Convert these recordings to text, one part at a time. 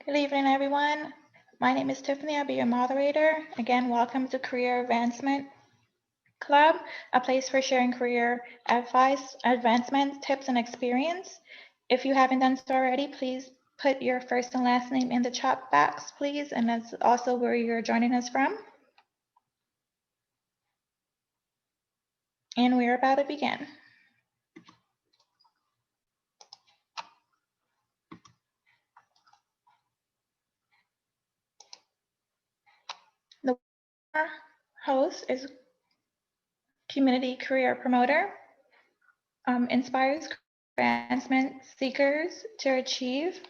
Good evening, everyone. My name is Tiffany. I'll be your moderator. Again, welcome to Career Advancement Club, a place for sharing career advice, advancement, tips, and experience. If you haven't done so already, please put your first and last name in the chat box, please, and that's also where you're joining us from. And we're about to begin. The host is community career promoter, inspires advancement seekers to achieve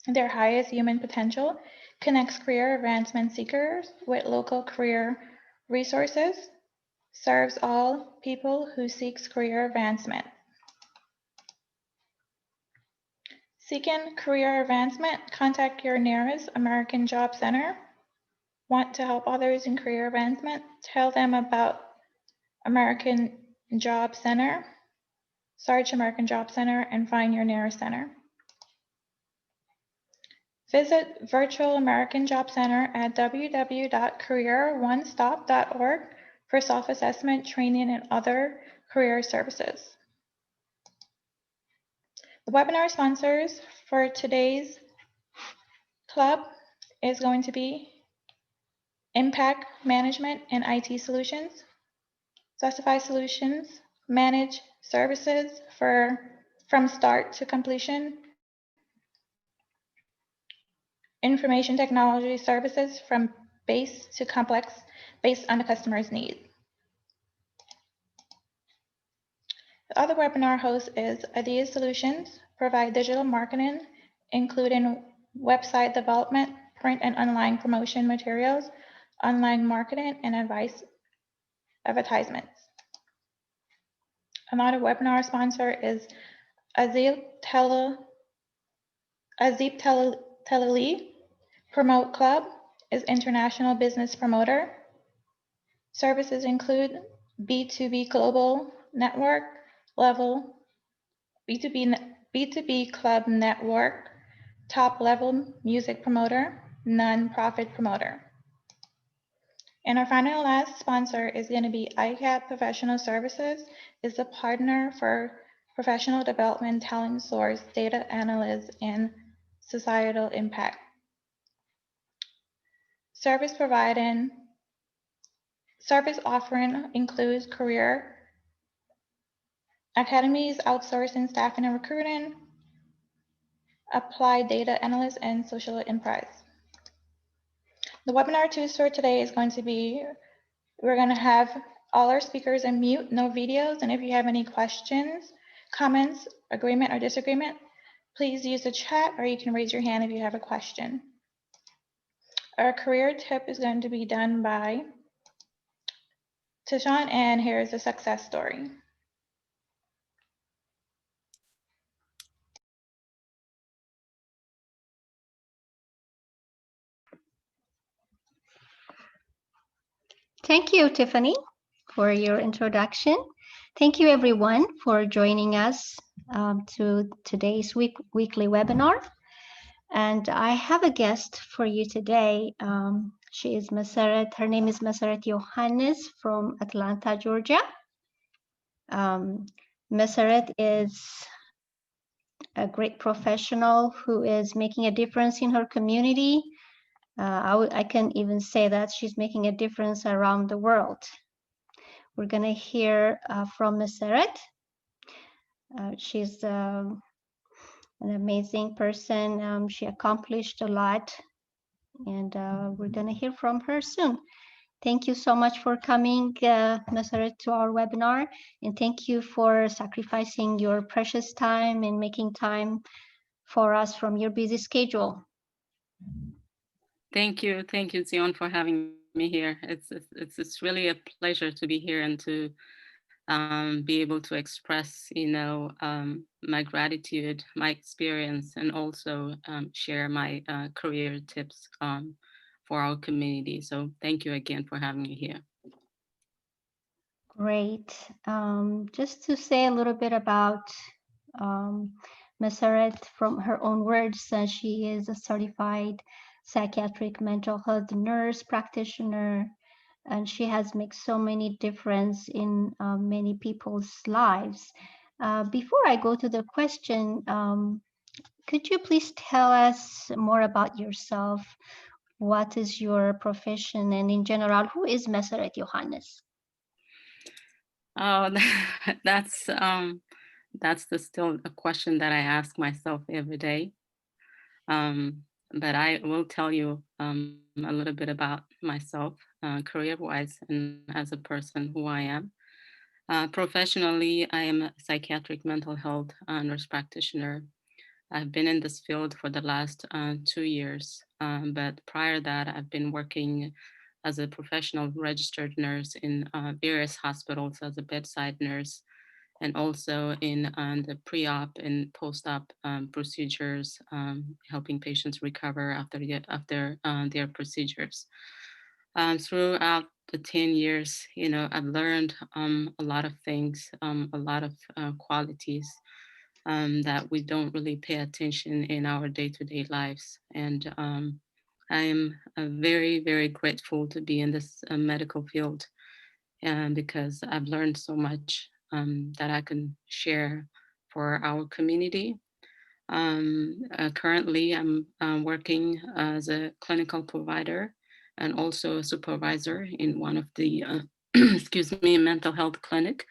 their highest human potential, connects career advancement seekers with local career resources, serves all people who seeks career advancement. Seeking career advancement, contact your nearest American Job Center. Want to help others in career advancement? Tell them about American Job Center. Search American Job Center and find your nearest center. Visit Virtual American Job Center at www.careeronestop.org for self-assessment, training, and other career services. The webinar sponsors for today's club is going to be Impact Management and IT Solutions, Specify Solutions, manage services from start to completion, information technology services from base to complex based on the customer's need. The other webinar host is Idea Solutions, provide digital marketing, including website development, print and online promotion materials, online marketing, and advertisements. Another webinar sponsor is Azib Telali, Promote Club, is international business promoter. Services include B2B global network level, B2B club network, top level music promoter, non-profit promoter. And our final last sponsor is going to be ICAP Professional Services, is a partner for professional development, talent source, data analyst, and societal impact. Service offering includes career academies, outsourcing, staffing and recruiting, applied data analysts, and social enterprise. The webinar Tuesday for today is going to be, we're going to have all our speakers in mute, no videos, and if you have any questions, comments, agreement, or disagreement, please use the chat or you can raise your hand if you have a question. Our career tip is going to be done by Tsion, and here's a success story. Thank you, Tiffany, for your introduction. Thank you, everyone, for joining us to today's weekly webinar. And I have a guest for you today. She is Messeret. Her name is Messeret Johannes from Atlanta, Georgia. Messeret is a great professional who is making a difference in her community. I can even say that she's making a difference around the world. We're going to hear from Messeret. She's an amazing person. She accomplished a lot, and we're going to hear from her soon. Thank you so much for coming, Messeret, to our webinar, and thank you for sacrificing your precious time and making time for us from your busy schedule. Thank you, Tsion, for having me here. It's really a pleasure to be here and to be able to express, my gratitude, my experience, and also share my career tips for our community. So thank you again for having me here. Great. Just to say a little bit about Messeret, from her own words, she is a certified psychiatric mental health nurse practitioner, and she has made so many difference in many people's lives. Before I go to the question, could you please tell us more about yourself? What is your profession, and in general, who is Messeret Johannes? Oh, that's still a question that I ask myself every day. But I will tell you a little bit about myself, career-wise, and as a person, who I am. Professionally, I am a psychiatric mental health nurse practitioner. I've been in this field for the last 2 years, but prior to that, I've been working as a professional registered nurse in various hospitals as a bedside nurse, and also in the pre-op and post-op procedures, helping patients recover after their procedures. Throughout the 10 years, I've learned a lot of things, a lot of qualities that we don't really pay attention in our day-to-day lives. And I am very, very grateful to be in this medical field, because I've learned so much that I can share for our community. Currently, I'm working as a clinical provider and also a supervisor in one of the, excuse me, mental health clinic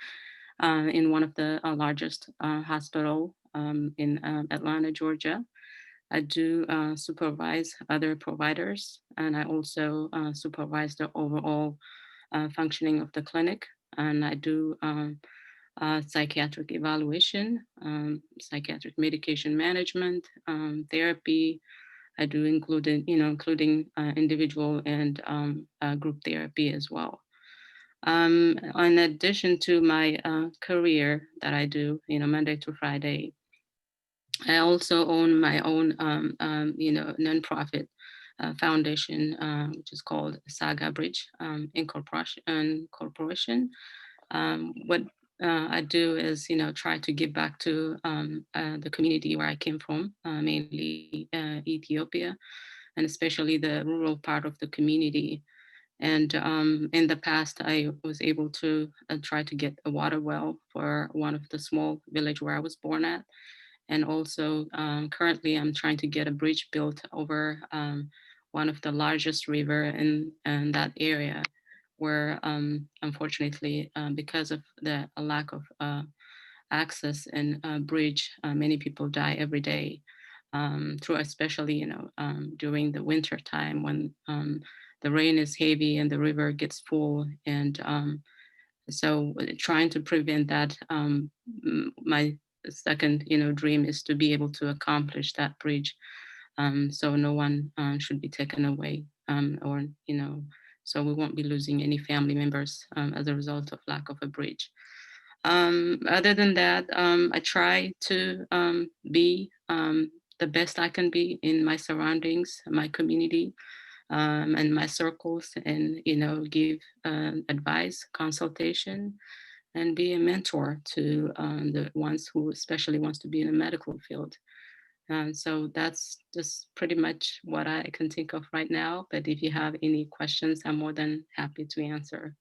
in one of the largest hospital in Atlanta, Georgia. I do supervise other providers, and I also supervise the overall functioning of the clinic. And I do psychiatric evaluation, psychiatric medication management, therapy. I do including individual and group therapy as well. In addition to my career that I do, Monday to Friday, I also own my own, nonprofit foundation, which is called Saga Bridge Corporation. What I do is, try to give back to the community where I came from, mainly Ethiopia, and especially the rural part of the community. And in the past, I was able to try to get a water well for one of the small village where I was born at. And also currently I'm trying to get a bridge built over one of the largest river in that area, where unfortunately, because of the lack of access and bridge, many people die every day, through especially during the winter time when the rain is heavy and the river gets full. And so trying to prevent that, my second dream is to be able to accomplish that bridge, so no one should be taken away, or so we won't be losing any family members as a result of lack of a bridge. Other than that, I try to be the best I can be in my surroundings, my community, and my circles, and give advice, consultation, and be a mentor to the ones who especially wants to be in the medical field. So that's just pretty much what I can think of right now. But if you have any questions, I'm more than happy to answer.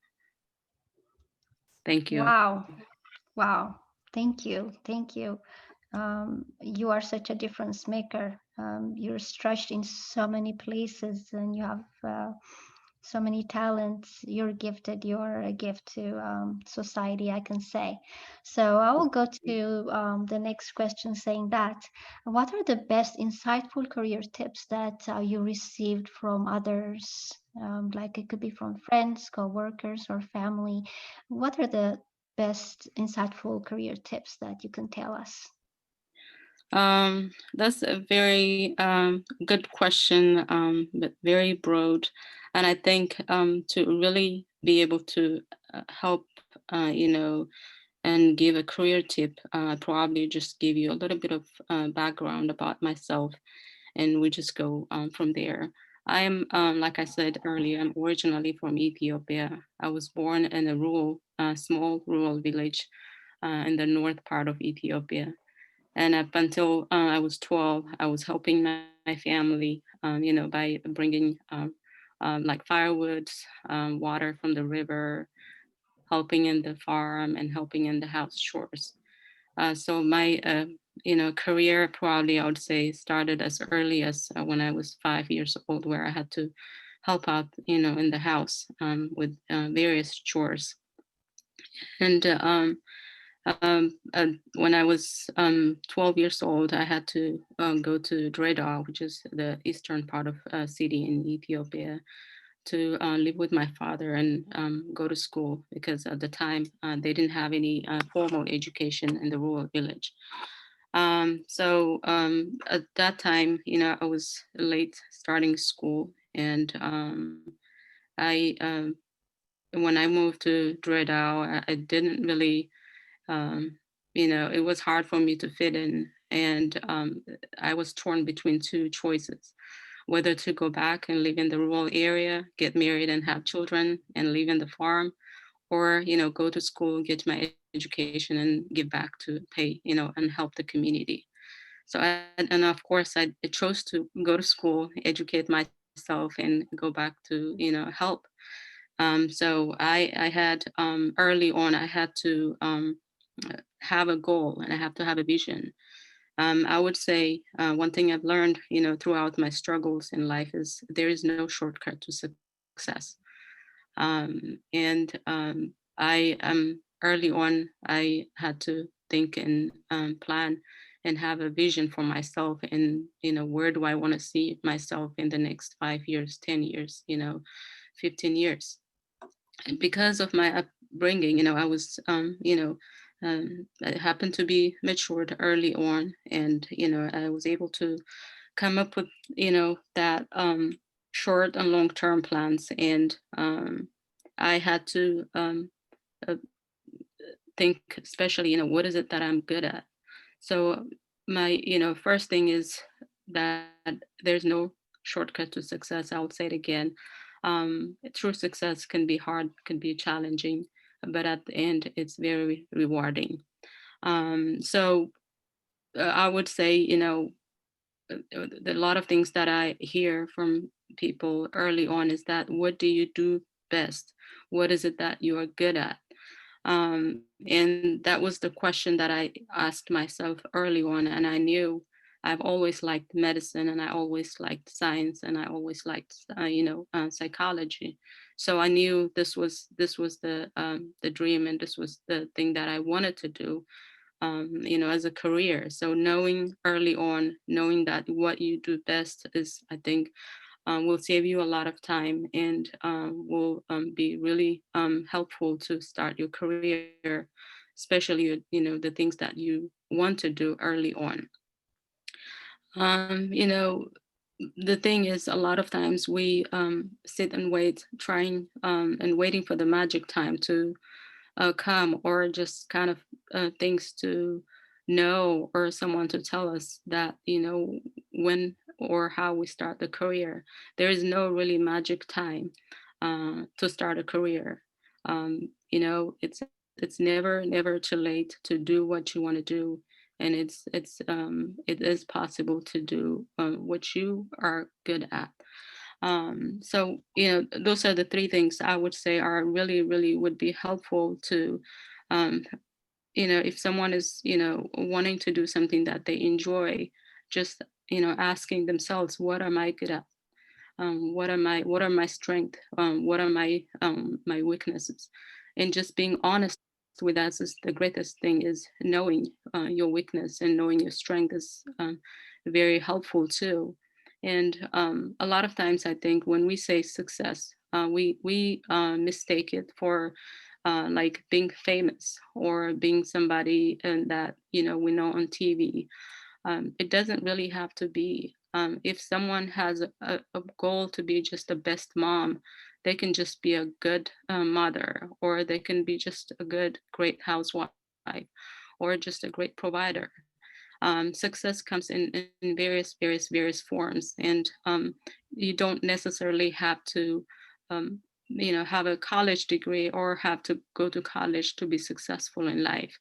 Thank you. Wow. Wow. Thank you. Thank you. You are such a difference maker. You're stretched in so many places, and you have so many talents. You're gifted. You're a gift to society, I can say. So I will go to the next question saying that, what are the best insightful career tips that you received from others? Like it could be from friends, co-workers, or family. What are the best insightful career tips that you can tell us? That's a very good question, but very broad. And I think to really be able to help, and give a career tip, probably just give you a little bit of background about myself, and we just go from there. I am, like I said earlier, I'm originally from Ethiopia. I was born in a small rural village in the north part of Ethiopia. And up until I was 12, I was helping my family, by bringing like firewood, water from the river, helping in the farm, and helping in the house chores. So my career, probably I would say, started as early as when I was 5 years old, where I had to help out, in the house with various chores. And when I was 12 years old, I had to go to Dredar, which is the eastern part of city in Ethiopia, to live with my father and go to school, because at the time they didn't have any formal education in the rural village. So at that time, I was late starting school, and I when I moved to Dredar, I didn't really it was hard for me to fit in. And I was torn between two choices: whether to go back and live in the rural area, get married and have children and live in the farm, or, go to school, get my education and give back to pay, and help the community. And of course, I chose to go to school, educate myself, and go back to, help. So I had early on, I had to have a goal, and I have to have a vision. I would say one thing I've learned, throughout my struggles in life, is there is no shortcut to success. And early on, I had to think and plan and have a vision for myself, and where do I want to see myself in the next 5 years, 10 years, 15 years. And because of my upbringing, I was, I happened to be matured early on, and I was able to come up with, that short and long term plans. And I had to uh, think, especially, what is it that I'm good at? So my, first thing is that there's no shortcut to success. I would say it again. True success can be hard, can be challenging, but at the end, it's very rewarding. So I would say, a lot of things that I hear from people early on is that, what do you do best? What is it that you are good at? And that was the question that I asked myself early on. And I knew I've always liked medicine, and I always liked science, and I always liked, psychology. So I knew this was the dream, and this was the thing that I wanted to do, as a career. So knowing early on, knowing that what you do best is, I think, will save you a lot of time, and will be really helpful to start your career, especially, the things that you want to do early on. Um, you know, the thing is, a lot of times we sit and wait, trying and waiting for the magic time to come, or just kind of things to know, or someone to tell us that, when or how we start the career. There is no really magic time to start a career. It's never too late to do what you want to do, and it is possible to do what you are good at. So those are the three things I would say are really would be helpful to, um, if someone is, wanting to do something that they enjoy, just, asking themselves, what am I good at? What are my strengths? What are my weaknesses? And just being honest with us is the greatest thing, is knowing your weakness and knowing your strength is very helpful too. And a lot of times, I think, when we say success, we mistake it for like being famous, or being somebody and that, we know on TV. It doesn't really have to be. If someone has a goal to be just the best mom, they can just be a good mother, or they can be just a great housewife, or just a great provider. Success comes in various forms, and you don't necessarily have to, um, have a college degree, or have to go to college to be successful in life.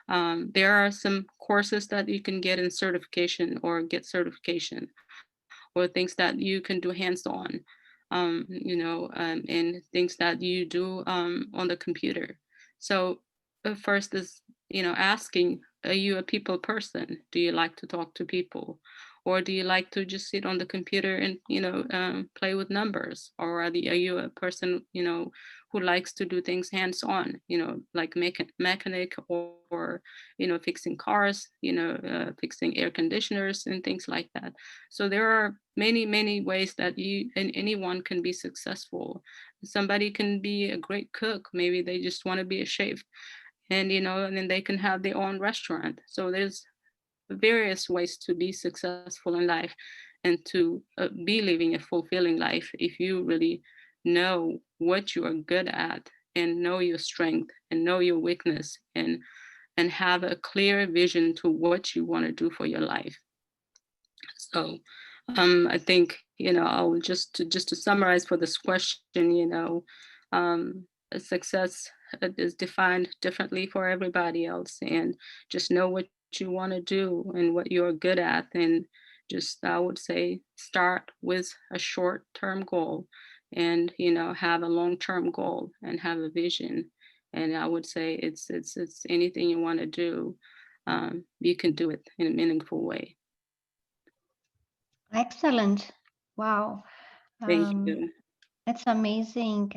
There are some courses that you can get in certification or get certification, or things that you can do hands-on, and things that you do on the computer. So first is, asking, are you a people person? Do you like to talk to people? Or do you like to just sit on the computer and, play with numbers? Or are you a person, who likes to do things hands-on, like mechanic or, fixing cars, fixing air conditioners and things like that. So there are many, many ways that you and anyone can be successful. Somebody can be a great cook. Maybe they just want to be a chef, and then they can have their own restaurant. So there's various ways to be successful in life and to be living a fulfilling life if you really know what you are good at and know your strength and know your weakness and have a clear vision to what you want to do for your life. So I think, I'll just to summarize for this question, success is defined differently for everybody else, and just know what you want to do and what you're good at, and just I would say start with a short-term goal, and have a long-term goal and have a vision. And I would say it's anything you want to do, you can do it in a meaningful way. Excellent. Wow. Thank Um, you. it's amazing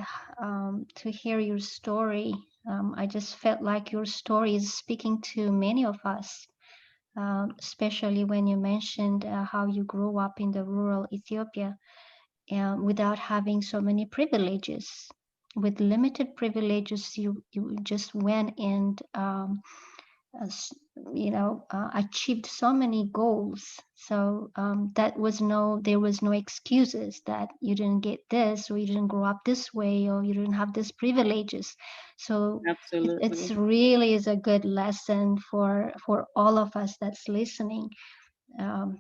to hear your story. I just felt like your story is speaking to many of us, especially when you mentioned how you grew up in the rural Ethiopia without having so many privileges. With limited privileges, you just went and as achieved so many goals. So that was there was no excuses that you didn't get this, or you didn't grow up this way, or you didn't have these privileges. So it's Absolutely. really is a good lesson for all of us that's listening.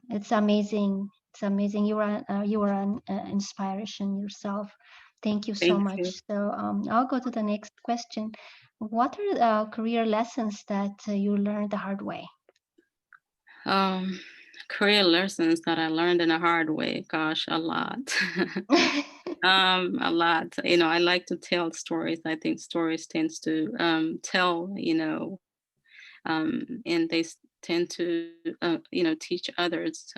It's amazing. It's amazing. You are an inspiration yourself. Thank you so Thank much. you. So I'll go to the next question. What are career lessons that you learned the hard way? Um, Career lessons that I learned in a hard way. Gosh, a lot. A lot. I like to tell stories. I think stories tends to tell, and tend to, teach others.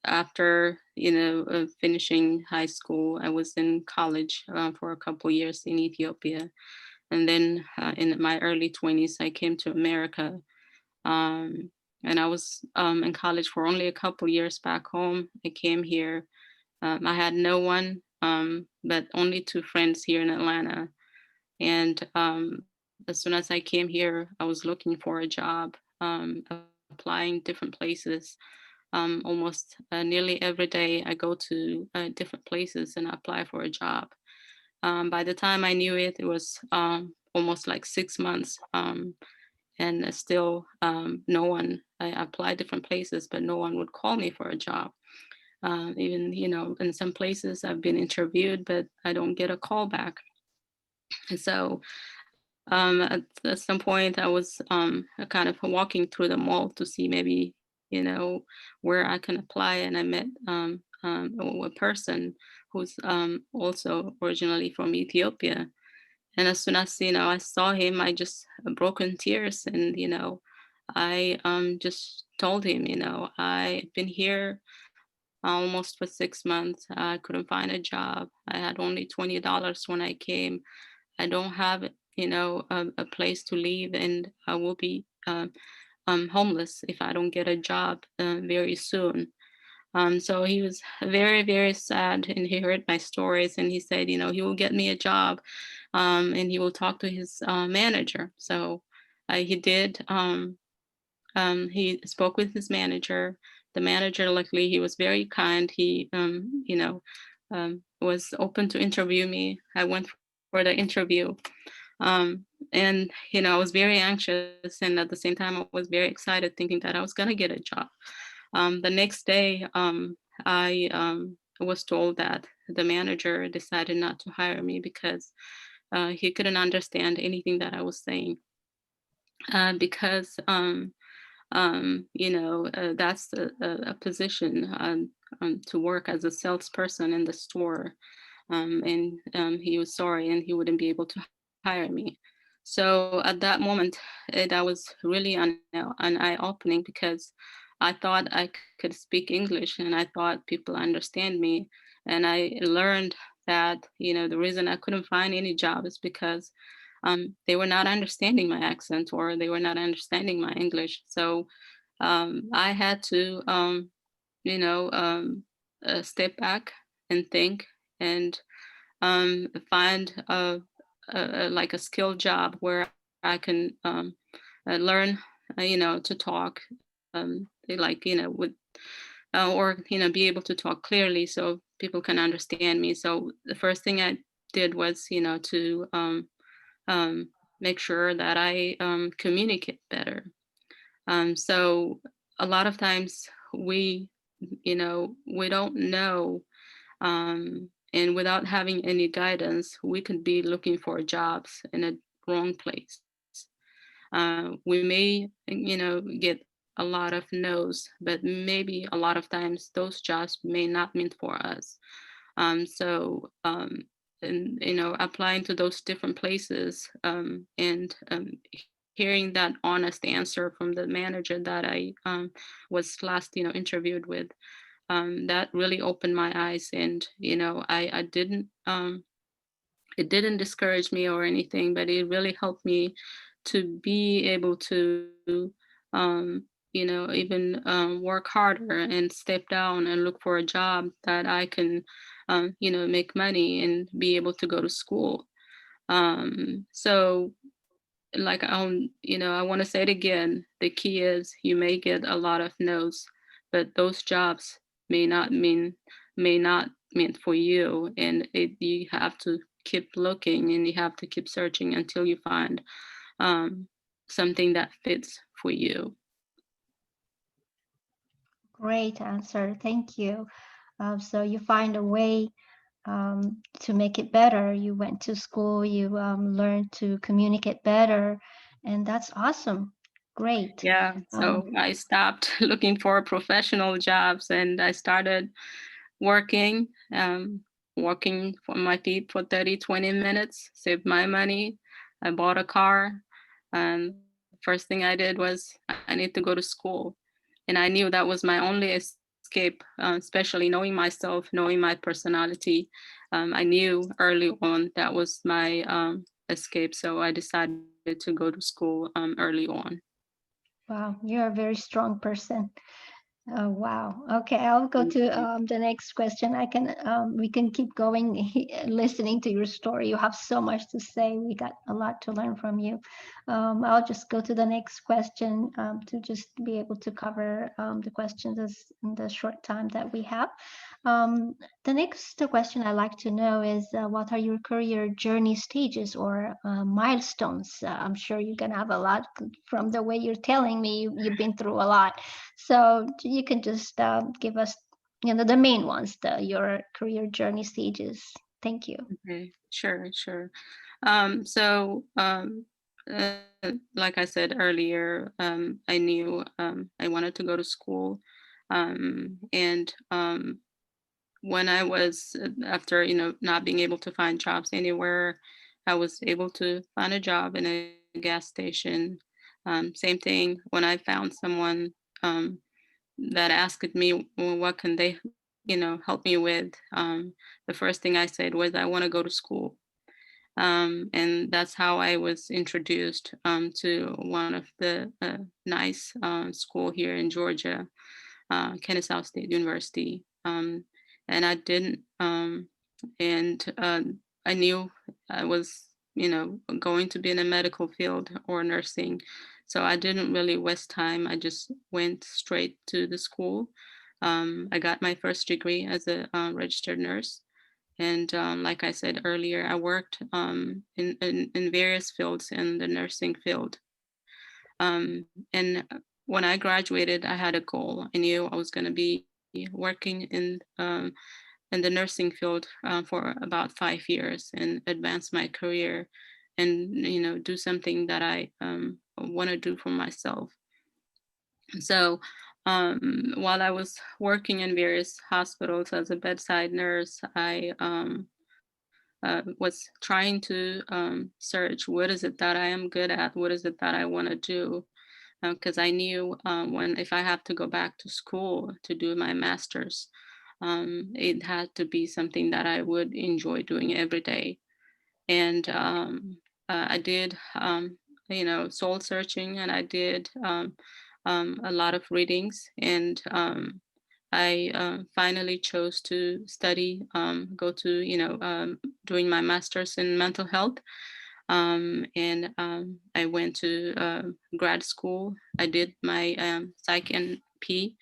After, finishing high school, I was in college for a couple years in Ethiopia. And then in my early 20s, I came to America. Um, and I was in college for only a couple years back home. I came here. I had no one, but only two friends here in Atlanta. And as soon as I came here, I was looking for a job, applying different places. Almost nearly every day, I go to different places and apply for a job. By the time I knew it, it was almost like 6 months. And still no one, I applied different places, but no one would call me for a job. Even, in some places I've been interviewed, but I don't get a call back. And so at some point I was kind of walking through the mall to see maybe, where I can apply. And I met a person who's also originally from Ethiopia. And as soon as, I saw him, I just broke in tears. And, I just told him, I've been here almost for 6 months. I couldn't find a job. I had only $20 when I came. I don't have, a place to live, and I will be homeless if I don't get a job very soon. So he was very, very sad, and he heard my stories, and he said, he will get me a job, and he will talk to his manager. So he did. He spoke with his manager. The manager, luckily, he was very kind. He, was open to interview me. I went for the interview. And, I was very anxious. And at the same time, I was very excited, thinking that I was going to get a job. The next day, I was told that the manager decided not to hire me because he couldn't understand anything that I was saying. because that's a position to work as a salesperson in the store. And he was sorry, and he wouldn't be able to hire me. So at that moment, that was really an eye-opening, because I thought I could speak English, and I thought people understand me. And I learned that, the reason I couldn't find any job is because they were not understanding my accent, or they were not understanding my English. So I had to, you know, um, step back and think, and find like a skilled job where I can learn, to talk, with, or be able to talk clearly so people can understand me. So the first thing I did was, to um, make sure that I communicate better. So a lot of times we don't know, and without having any guidance, we could be looking for jobs in a wrong place. We may, get a lot of no's, but maybe a lot of times those jobs may not mean for us. So, and applying to those different places, and hearing that honest answer from the manager that I was last, interviewed with, that really opened my eyes. And I didn't, it didn't discourage me or anything, but it really helped me to be able to, even work harder and step down and look for a job that I can, make money and be able to go to school. So, like, I want to say it again, the key is you may get a lot of no's, but those jobs may not mean may not meant for you. And you have to keep looking, and you have to keep searching until you find um, something that fits for you. Great answer. Thank you. So you find a way to make it better. You went to school, you learned to communicate better, and that's awesome. Great. Yeah, Um, so I stopped looking for professional jobs, and I started working, working for my feet for 30, 20 minutes, saved my money. I bought a car. And first thing I did was, I need to go to school. And I knew that was my only escape, especially knowing myself, knowing my personality. I knew early on that was my escape. So I decided to go to school early on. wow, you're a very strong person. Oh, wow. Okay, I'll go to the next question. We can keep going listening to your story. You have so much to say. We got a lot to learn from you. I'll just go to the next question to just be able to cover the questions in the short time that we have. Um, the next question I'd like to know is what are your career journey stages or milestones? I'm sure you're going to have a lot from the way you're telling me. You've been through a lot. So you can just give us, the main ones, your career journey stages. Thank you. Okay, sure, sure. So, like I said earlier, I knew I wanted to go to school. And when I was, after, not being able to find jobs anywhere, I was able to find a job in a gas station. Same thing, when I found someone that asked me, well, what can they, help me with? The first thing I said was, I want to go to school. And that's how I was introduced to one of the nice school here in Georgia, Kennesaw State University. And I didn't, and I knew I was, going to be in a medical field or nursing. So I didn't really waste time. I just went straight to the school. I got my first degree as a registered nurse. And like I said earlier, I worked in various fields in the nursing field. And when I graduated, I had a goal. I knew I was going to be working in the nursing field for about 5 years and advance my career, and do something that I want to do for myself. So while I was working in various hospitals as a bedside nurse, I was trying to search what is it that I am good at, what is it that I want to do, because I knew when if I have to go back to school to do my master's, it had to be something that I would enjoy doing every day. And I did, soul searching, and I did a lot of readings, and I finally chose to study, go to, doing my master's in mental health. And I went to grad school. I did my psych and P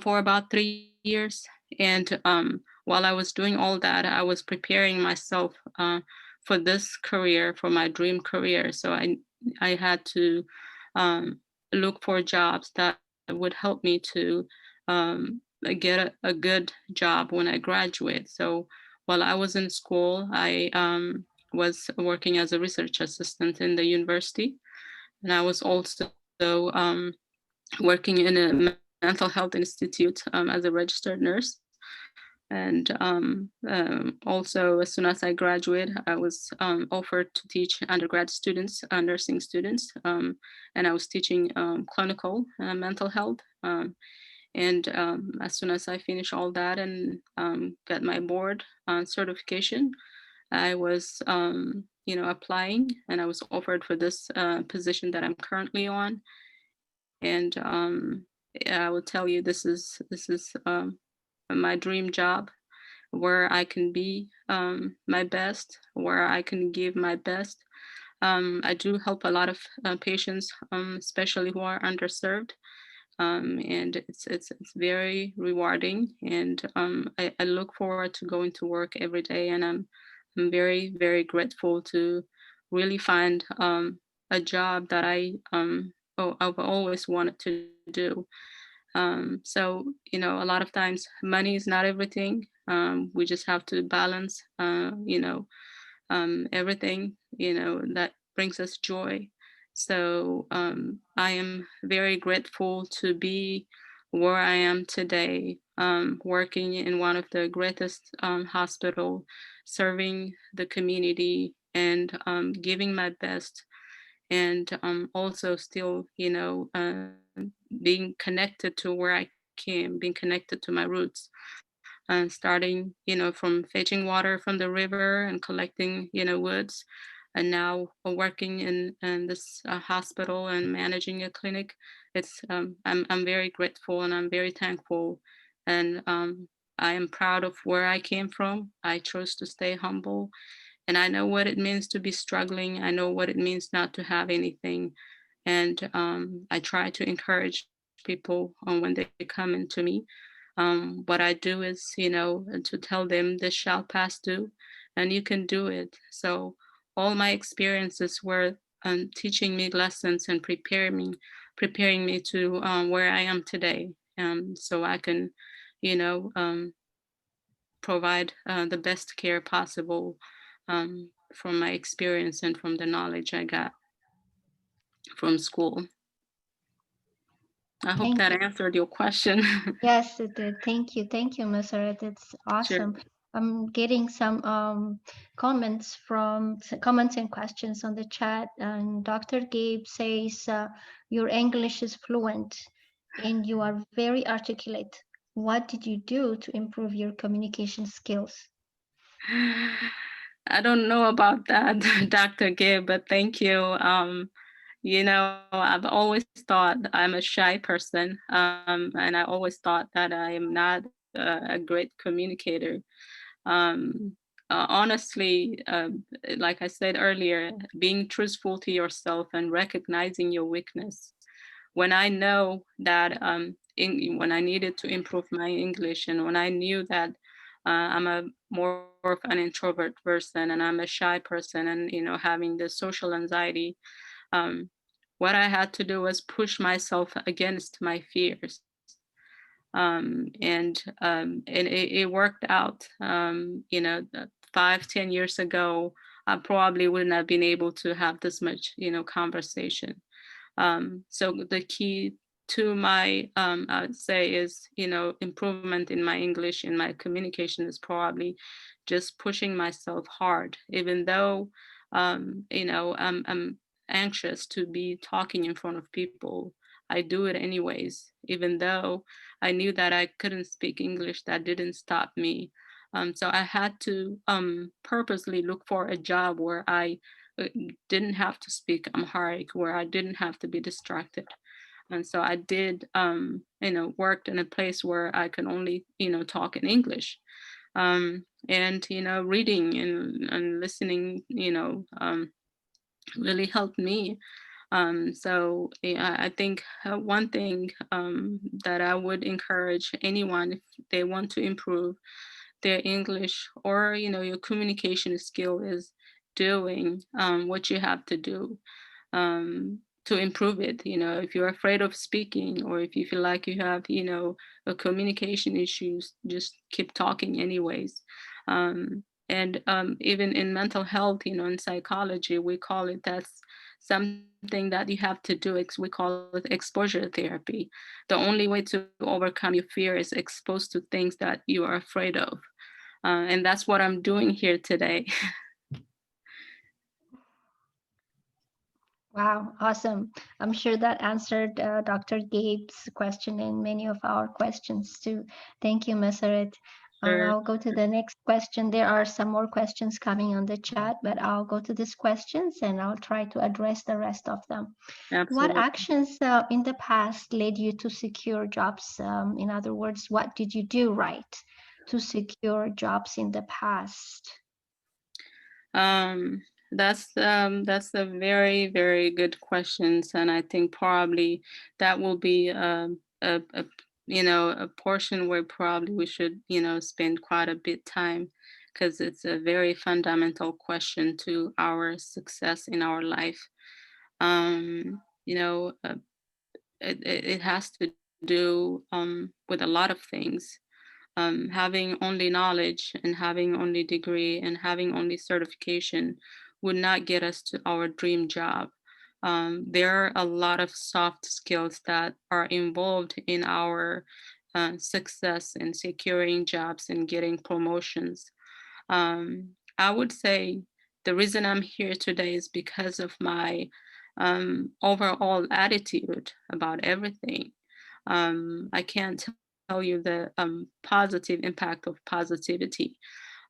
for about 3 years. And while I was doing all that, I was preparing myself for this career, for my dream career. So I had to um, look for jobs that would help me to get a good job when I graduate. So while I was in school, I was working as a research assistant in the university, and I was also working in a mental health institute as a registered nurse. And also, as soon as I graduated, I was offered to teach undergrad students, nursing students, and I was teaching clinical mental health. And as soon as I finished all that and got my board certification, I was, applying, and I was offered for this position that I'm currently on. And I will tell you, this is my dream job, where I can be my best, where I can give my best. I do help a lot of patients, especially who are underserved, and it's very rewarding. And I look forward to going to work every day, and I'm very very grateful to really find a job that I've always wanted to do. So a lot of times money is not everything. We just have to balance, everything, that brings us joy. So I am very grateful to be where I am today, working in one of the greatest hospital, serving the community, and giving my best, and also still, being connected to where I came, being connected to my roots, starting, from fetching water from the river and collecting, woods, and now working in this hospital and managing a clinic. I'm very grateful, and I'm very thankful, and I am proud of where I came from. I chose to stay humble, and I know what it means to be struggling. I know what it means not to have anything. And I try to encourage people when they come into me. What I do is, to tell them this shall pass too, and you can do it. So all my experiences were teaching me lessons and preparing me to where I am today. So I can, you know, um, provide the best care possible from my experience and from the knowledge I got from school. I hope Thank that you. answered your question. Yes, it did. Thank you. Thank you, Messeret. It's Sure. awesome. I'm getting some comments and questions on the chat. And Dr. Gabe says your English is fluent and you are very articulate. What did you do to improve your communication skills? I don't know about that, Dr. Gibb, but thank you. I've always thought I'm a shy person, and I always thought that I am not a great communicator. Um, Honestly, like I said earlier, being truthful to yourself and recognizing your weakness. When I know that when I needed to improve my English, and when I knew that I'm a more of an introvert person, and I'm a shy person, and having the social anxiety, um, what I had to do was push myself against my fears. And it worked out. 5-10 years ago, I probably wouldn't have been able to have this much conversation. So the key to my, I would say, is, improvement in my English and my communication is probably just pushing myself hard, even though, I'm anxious to be talking in front of people. I do it anyways, even though I knew that I couldn't speak English. That didn't stop me. So I had to purposely look for a job where I uh, didn't have to speak Amharic, where I didn't have to be distracted. And so I did, worked in a place where I could only, talk in English. And, reading and listening, really helped me. So yeah, I think one thing that I would encourage anyone if they want to improve their English or your communication skill is doing what you have to do to improve it. If you're afraid of speaking or if you feel like you have a communication issues, just keep talking anyways. And even in mental health, in psychology, we call it that's something that you have to do. We call it exposure therapy. The only way to overcome your fear is exposed to things that you are afraid of. And that's what I'm doing here today. Wow, awesome. I'm sure that answered Dr. Gabe's question and many of our questions too. Thank you, Messeret. Sure. I'll go to the next question. There are some more questions coming on the chat, but I'll go to these questions and I'll try to address the rest of them. What Absolutely. actions in the past led you to secure jobs? In other words, what did you do right to secure jobs in the past? That's a very, very good questions, and I think probably that will be a portion where probably we should spend quite a bit time because it's a very fundamental question to our success in our life. It has to do with a lot of things. Having only knowledge and having only degree and having only certification would not get us to our dream job. There are a lot of soft skills that are involved in our success in securing jobs and getting promotions. I would say the reason I'm here today is because of my overall attitude about everything. I can't tell you the positive impact of positivity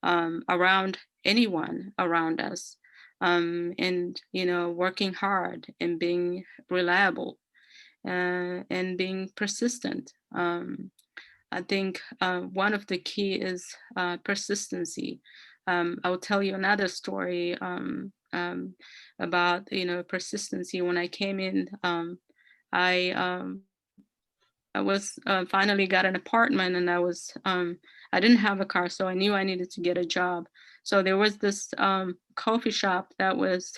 around anyone around us, and working hard and being reliable and being persistent. I think one of the key is persistency. I'll tell you another story about persistency. When I came in, I I was finally got an apartment, and I didn't have a car, so I knew I needed to get a job. So there was this coffee shop that was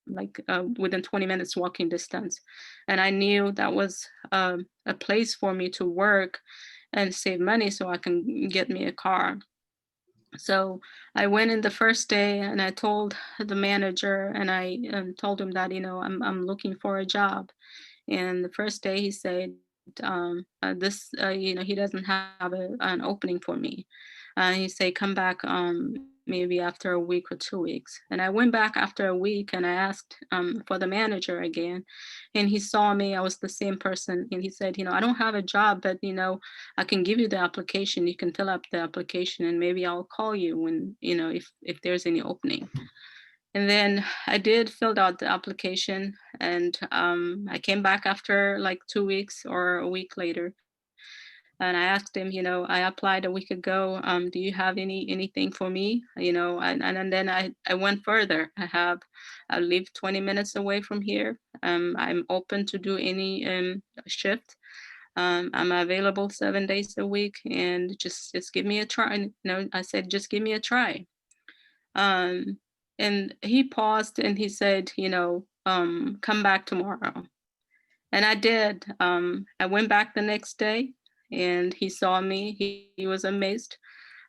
within 20 minutes walking distance, and I knew that was a place for me to work and save money so I can get me a car. So I went in the first day and I told the manager, and I told him that I'm looking for a job. And the first day he said, this, he doesn't have an opening for me. He said, come back maybe after a week or 2 weeks. And I went back after a week and I asked for the manager again. And he saw me, I was the same person. And he said, I don't have a job, but, I can give you the application. You can fill up the application and maybe I'll call you when, if there's any opening. And then I did filled out the application, and I came back after like 2 weeks or a week later. And I asked him, I applied a week ago. Do you have anything for me? And then I went further. I live 20 minutes away from here. I'm open to do any shift. I'm available 7 days a week, and just give me a try. I said, just give me a try. Um, and he paused and he said, come back tomorrow. And I did. I went back the next day and he saw me. He was amazed.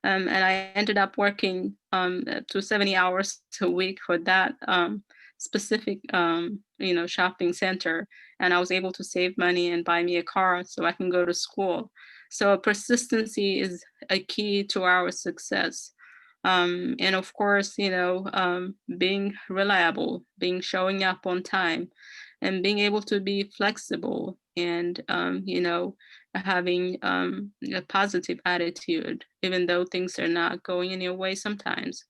And I ended up working to 70 hours a week for that specific, shopping center, and I was able to save money and buy me a car so I can go to school. So persistency is a key to our success. And of course, being reliable, being showing up on time, and being able to be flexible, and having a positive attitude, even though things are not going in your way sometimes.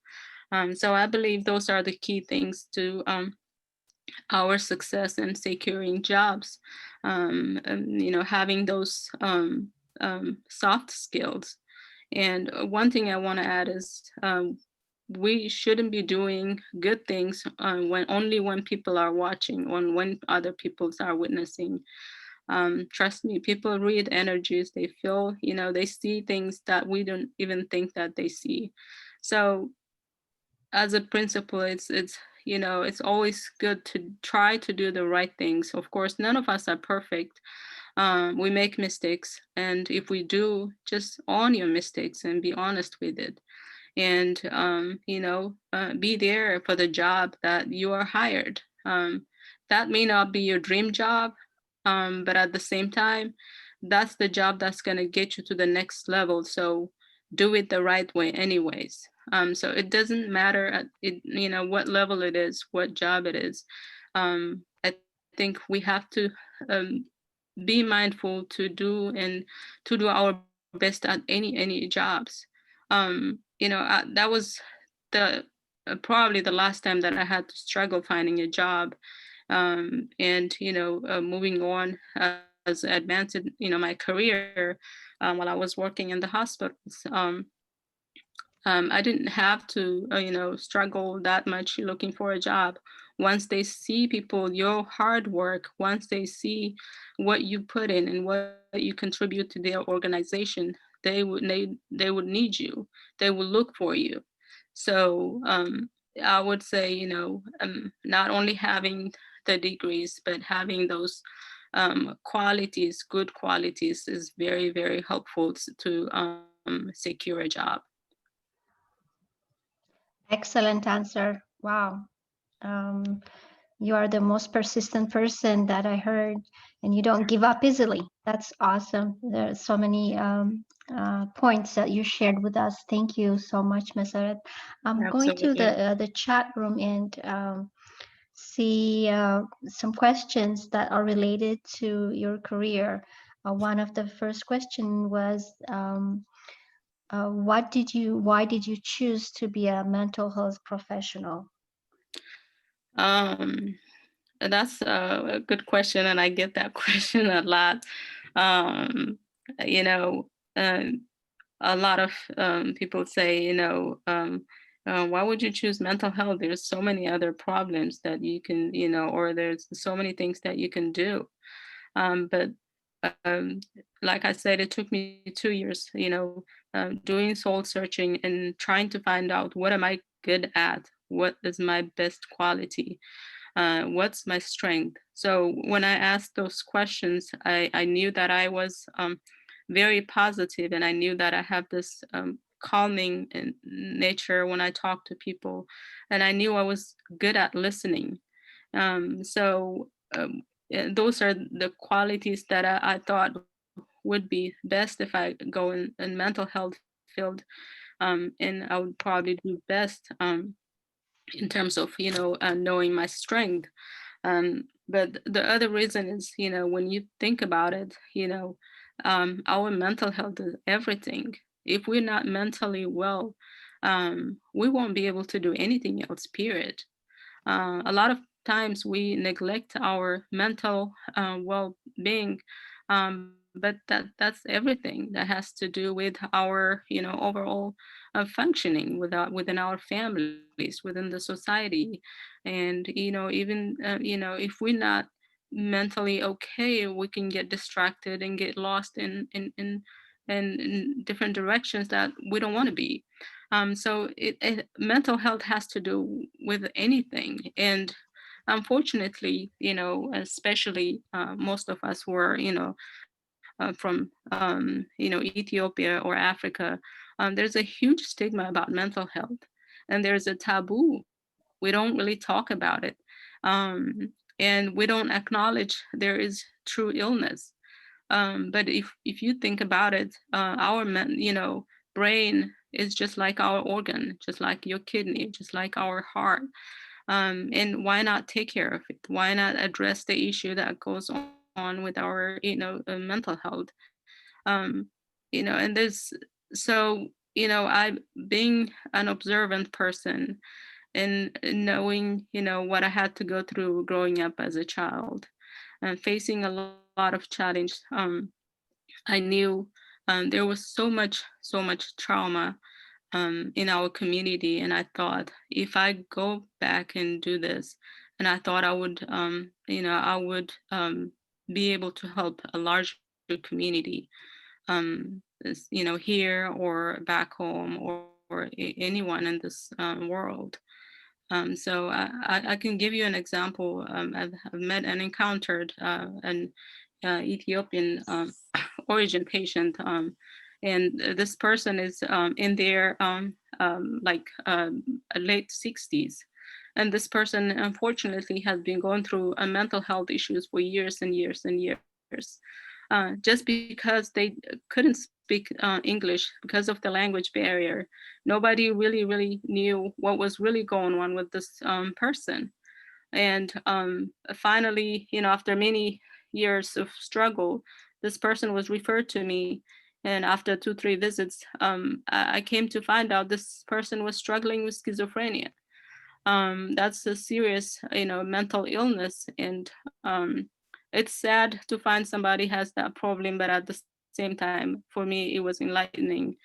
So I believe those are the key things to our success in securing jobs. Having those soft skills. And one thing I want to add is we shouldn't be doing good things when people are watching, when other people are witnessing. Trust me, people read energies. They feel, they see things that we don't even think that they see. So as a principal, it's always good to try to do the right things. Of course, none of us are perfect. We make mistakes, and if we do, just own your mistakes and be honest with it. And be there for the job that you are hired. That may not be your dream job, but at the same time, that's the job that's going to get you to the next level. So do it the right way anyways. So it doesn't matter what level it is, what job it is. I think we have to um, be mindful to do our best at any jobs. That was the probably the last time that I had to struggle finding a job, and moving on as advanced in my career, while I was working in the hospitals. I didn't have to, struggle that much looking for a job. Once they see people, your hard work, once they see what you put in and what you contribute to their organization, they would need you. They will look for you. So I would say, not only having the degrees, but having those qualities, good qualities, is very, very helpful to secure a job. Excellent answer. Wow. Um, you are the most persistent person that I heard, and you don't give up easily. That's awesome. There are so many points that you shared with us. Thank you so much, Messeret. I'm going to Absolutely. the chat room and see some questions that are related to your career. One of the first question was, why did you choose to be a mental health professional? Um, that's a good question, and I get that question a lot. Um, you know, uh, a lot of people say, why would you choose mental health? There's so many other problems that you can, or there's so many things that you can do. But um, like I said, it took me 2 years, doing soul searching and trying to find out, what am I good at? What is my best quality? What's my strength? So when I asked those questions, I knew that I was very positive, and I knew that I have this calming in nature when I talk to people, and I knew I was good at listening. So those are the qualities that I thought would be best if I go in mental health field, and I would probably do best in terms of knowing my strength. But the other reason is, when you think about it, our mental health is everything. If we're not mentally well, we won't be able to do anything else, period. A lot of times we neglect our mental well-being, but that's everything that has to do with our overall functioning within our families, within the society. And even if we're not mentally okay, we can get distracted and get lost in different directions that we don't want to be. So mental health has to do with anything. And unfortunately, especially most of us who are, from, Ethiopia or Africa, there's a huge stigma about mental health, and there's a taboo. We don't really talk about it. and we don't acknowledge there is true illness. But if you think about it, our brain is just like our organ, just like your kidney, just like our heart. And why not take care of it? Why not address the issue that goes on with our mental health? um, and there's so I, being an observant person, and knowing what I had to go through growing up as a child and facing a lot of challenge. I knew there was so much trauma in our community, and I thought if I go back and do this, and I thought I would I would be able to help a larger community, here or back home, or anyone in this world. So I can give you an example. I've met and encountered an Ethiopian origin patient, and this person is in their late 60s. And this person, unfortunately, has been going through mental health issues for years and years and years. Just because they couldn't speak English because of the language barrier, nobody really knew what was really going on with this person. And finally, after many years of struggle, this person was referred to me. And after 2, 3 visits, I came to find out this person was struggling with schizophrenia. That's a serious, mental illness. And it's sad to find somebody has that problem, but at the same time, for me, it was enlightening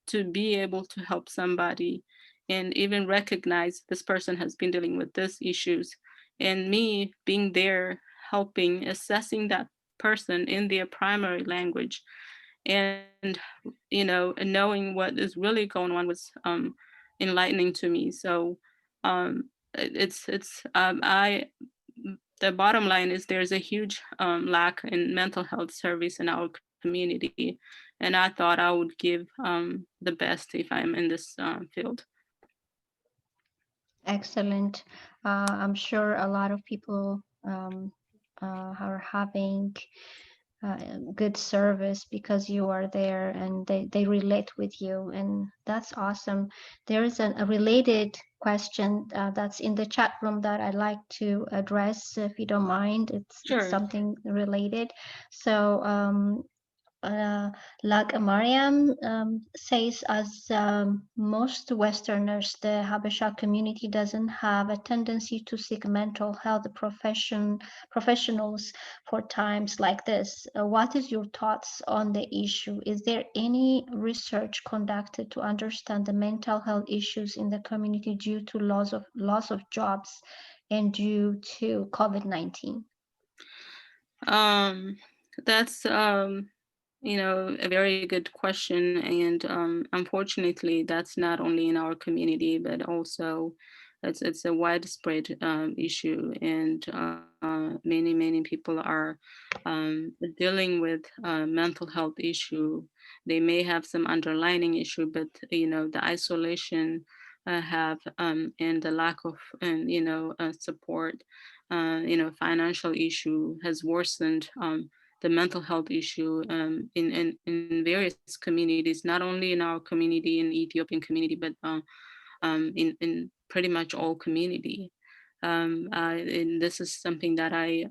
to be able to help somebody and even recognize this person has been dealing with these issues. And me being there, helping, assessing that person in their primary language, and knowing what is really going on was enlightening to me. So it's I the bottom line is there's a huge lack in mental health service in our community, and I thought I would give the best if I'm in this field. Excellent. I'm sure a lot of people are having good service because you are there and they relate with you, and that's awesome. There is a related question that's in the chat room that I'd like to address, if you don't mind. It's Sure. something related. So uh, like Mariam says, as most Westerners, the Habesha community doesn't have a tendency to seek mental health professionals for times like this. What is your thoughts on the issue? Is there any research conducted to understand the mental health issues in the community due to loss of jobs and due to COVID-19? um that's a very good question. And unfortunately, that's not only in our community, but also it's a widespread issue. And many people are dealing with mental health issue. They may have some underlying issue, but the isolation have and the lack of support, financial issue has worsened the mental health issue in various communities, not only in our community, in Ethiopian community, but in pretty much all community. And this is something that I,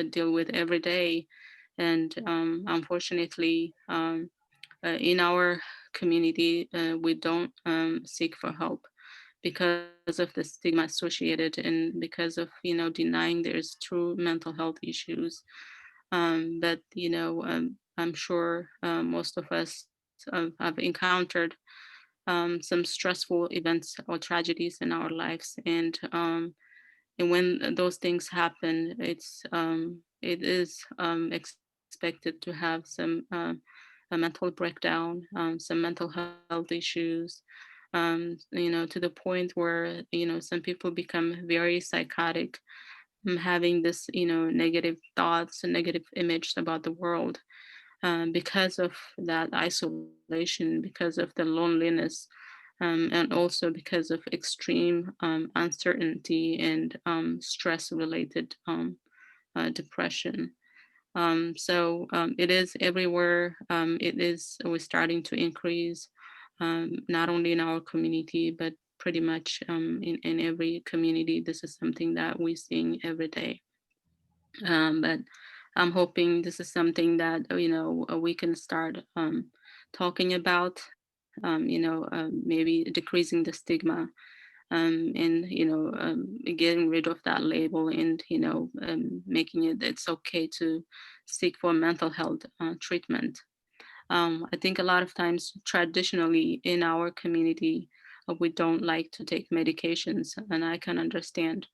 deal with every day. And unfortunately, in our community, we don't seek for help because of the stigma associated, and because of denying there's true mental health issues. But I'm sure most of us have encountered some stressful events or tragedies in our lives. And when those things happen, it is expected to have some a mental breakdown, some mental health issues, to the point where some people become very psychotic, having this negative thoughts and negative image about the world, because of that isolation, because of the loneliness. and also because of extreme uncertainty and stress-related depression. So it is everywhere. We're starting to increase, not only in our community, but pretty much in every community. This is something that we're seeing every day. But I'm hoping this is something that we can start talking about. Maybe decreasing the stigma, and getting rid of that label, and making it's okay to seek for mental health treatment. I think a lot of times traditionally in our community, we don't like to take medications, and I can understand.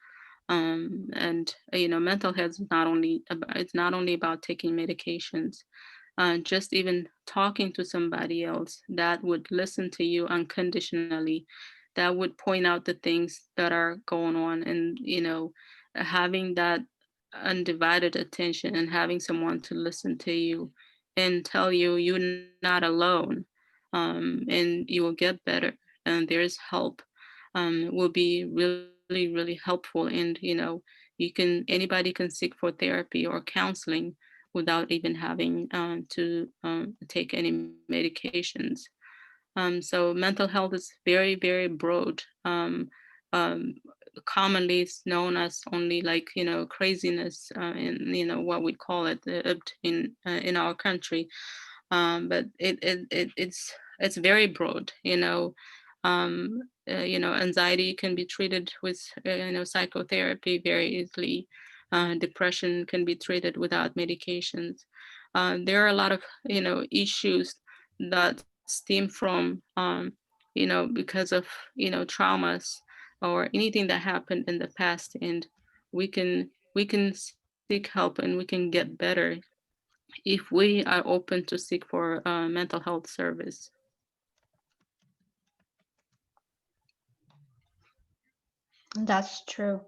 And mental health is not only about, it's not only about taking medications. Just even talking to somebody else that would listen to you unconditionally, that would point out the things that are going on, and having that undivided attention, and having someone to listen to you and tell you you're not alone, and you will get better, and there's help, will be really, really helpful. And anybody can seek for therapy or counseling without even having to take any medications. So mental health is very, very broad. Um, Commonly it's known as only, like, craziness, in what we call it, in our country. But it's very broad. Anxiety can be treated with psychotherapy very easily. Depression can be treated without medications. There are a lot of issues that stem from because of traumas or anything that happened in the past, and we can seek help, and we can get better if we are open to seek for mental health service. That's true.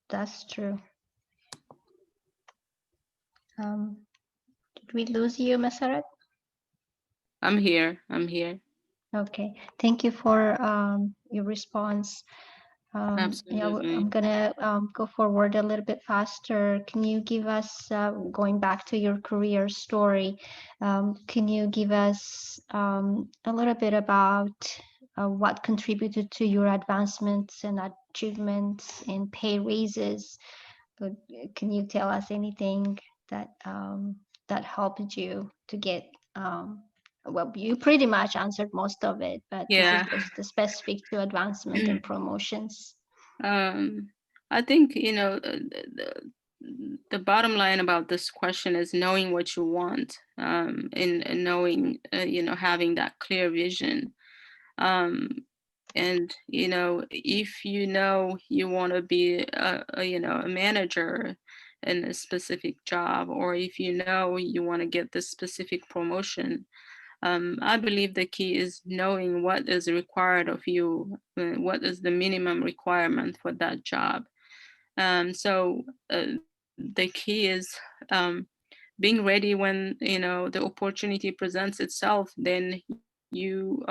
That's true. Did we lose you, Messeret? I'm here. Okay. Thank you for your response. Yeah, I'm Absolutely. gonna go forward a little bit faster. Can you give us, going back to your career story, can you give us a little bit about what contributed to your advancements and achievements and pay raises? But can you tell us anything that that helped you to get well, you pretty much answered most of it, but this is Yeah. the specific to advancement and promotions. um I think the bottom line about this question is knowing what you want, and knowing, having that clear vision. um and if you want to be a manager in a specific job, or if you want to get this specific promotion, I believe the key is knowing what is required of you, what is the minimum requirement for that job. So the key is um, being ready when the opportunity presents itself. Then you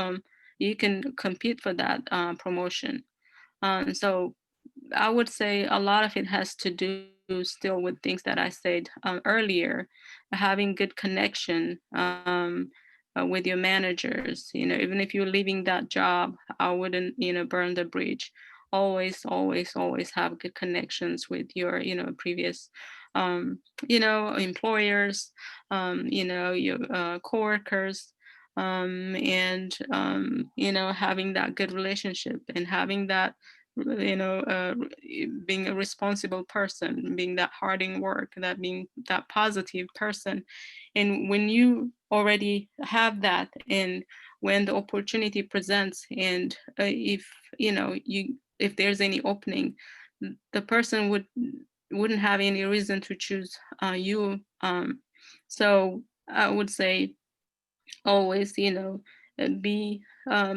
can compete for that promotion. So I would say a lot of it has to do still with things that I said earlier, having good connection with your managers. Even if you're leaving that job, I wouldn't, burn the bridge. Always, always, always have good connections with your, previous, employers, your coworkers, and having that good relationship, and having that being a responsible person, being that harding work, that being that positive person. And when you already have that, and when the opportunity presents, and if if there's any opening, the person wouldn't have any reason to choose you. So I would say always, be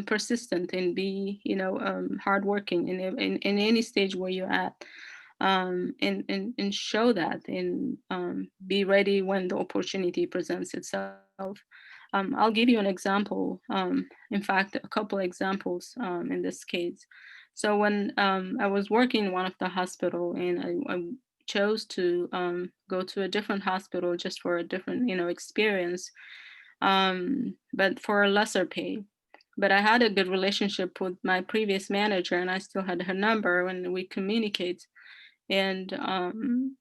persistent, and be, hardworking in any stage where you're at, and show that, and be ready when the opportunity presents itself. I'll give you an example. In fact, a couple examples in this case. So when I was working in one of the hospital, and I chose to go to a different hospital just for a different, experience, but for a lesser pay. But I had a good relationship with my previous manager, and I still had her number when we communicate. And and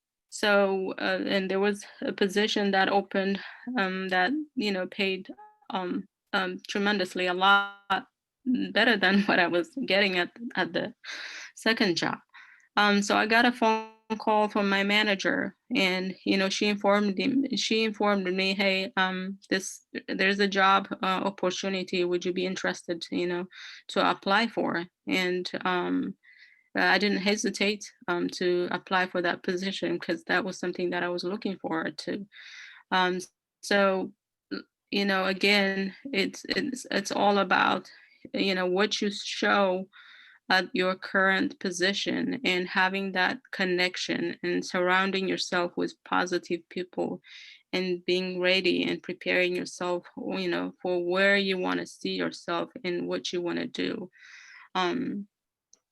there was a position that opened that paid tremendously a lot better than what I was getting at the second job. So I got a phone call from my manager, and she informed me, hey, there's a job opportunity. Would you be interested, to apply for? And I didn't hesitate to apply for that position because that was something that I was looking forward to. So, again, it's all about what you show at your current position, and having that connection and surrounding yourself with positive people, and being ready and preparing yourself, for where you want to see yourself and what you want to do. Um,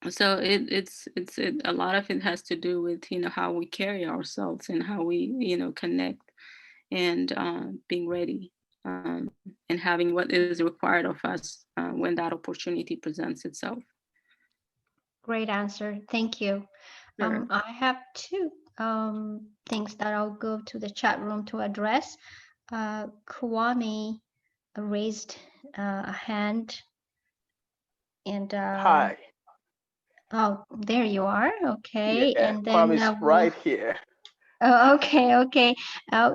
so a lot of it has to do with how we carry ourselves, and how we connect, and being ready, and having what is required of us when that opportunity presents itself. Great answer. Thank you. Sure. I have two things that I'll go to the chat room to address. Kwame raised a hand, and Hi. oh, there you are. Okay, Yeah, and then Kwame's right here. oh, okay, okay. Uh,